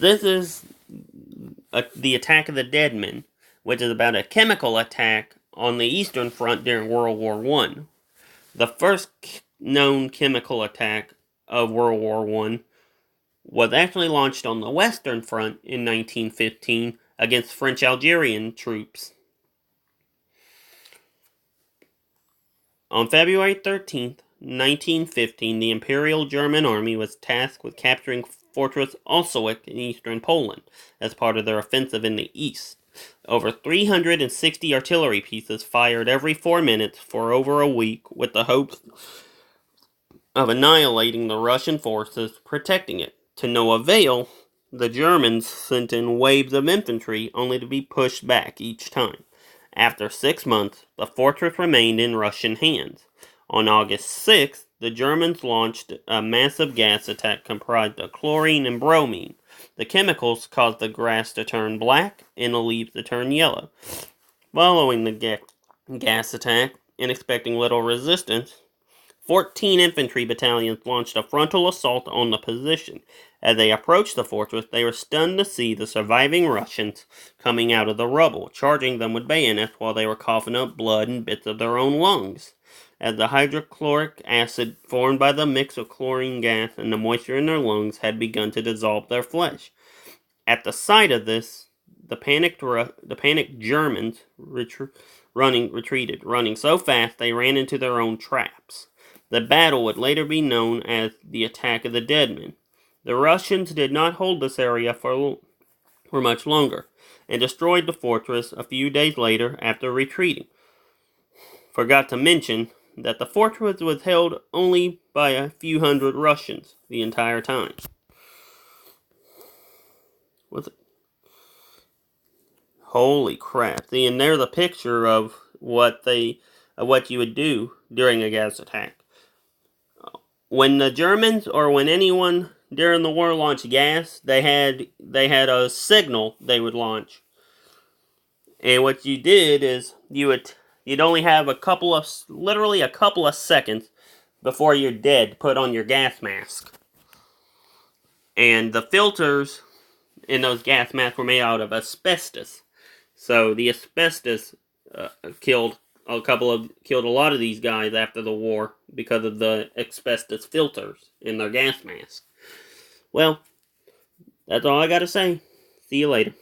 This is the Attack of the Dead Men, which is about a chemical attack on the Eastern Front during World War One. The first known chemical attack of World War One was actually launched on the Western Front in 1915 against French Algerian troops. On February 13th, 1915, the Imperial German Army was tasked with capturing Fortress Olszewsk in eastern Poland as part of their offensive in the east. Over 360 artillery pieces fired every 4 minutes for over a week with the hopes of annihilating the Russian forces protecting it. To no avail, the Germans sent in waves of infantry only to be pushed back each time. After 6 months, the fortress remained in Russian hands. On August 6th, the Germans launched a massive gas attack comprised of chlorine and bromine. The chemicals caused the grass to turn black and the leaves to turn yellow. Following the gas attack, and expecting little resistance, 14 infantry battalions launched a frontal assault on the position. As they approached the fortress, they were stunned to see the surviving Russians coming out of the rubble, charging them with bayonets while they were coughing up blood and bits of their own lungs. As the hydrochloric acid formed by the mix of chlorine gas and the moisture in their lungs had begun to dissolve their flesh. At the sight of this, the panicked Germans retreated, running so fast they ran into their own traps. The battle would later be known as the Attack of the Dead Men. The Russians did not hold this area for much longer, and destroyed the fortress a few days later after retreating. Forgot to mention that the fortress was held only by a few hundred Russians the entire time. Holy crap. See, and there's a picture of what you would do during a gas attack. When the Germans or when anyone during the war launched gas, they had a signal they would launch. And what you did is you'd only have literally a couple of seconds before you're dead to put on your gas mask. And the filters in those gas masks were made out of asbestos. So the asbestos killed a lot of these guys after the war because of the asbestos filters in their gas masks. Well, that's all I gotta say. See you later.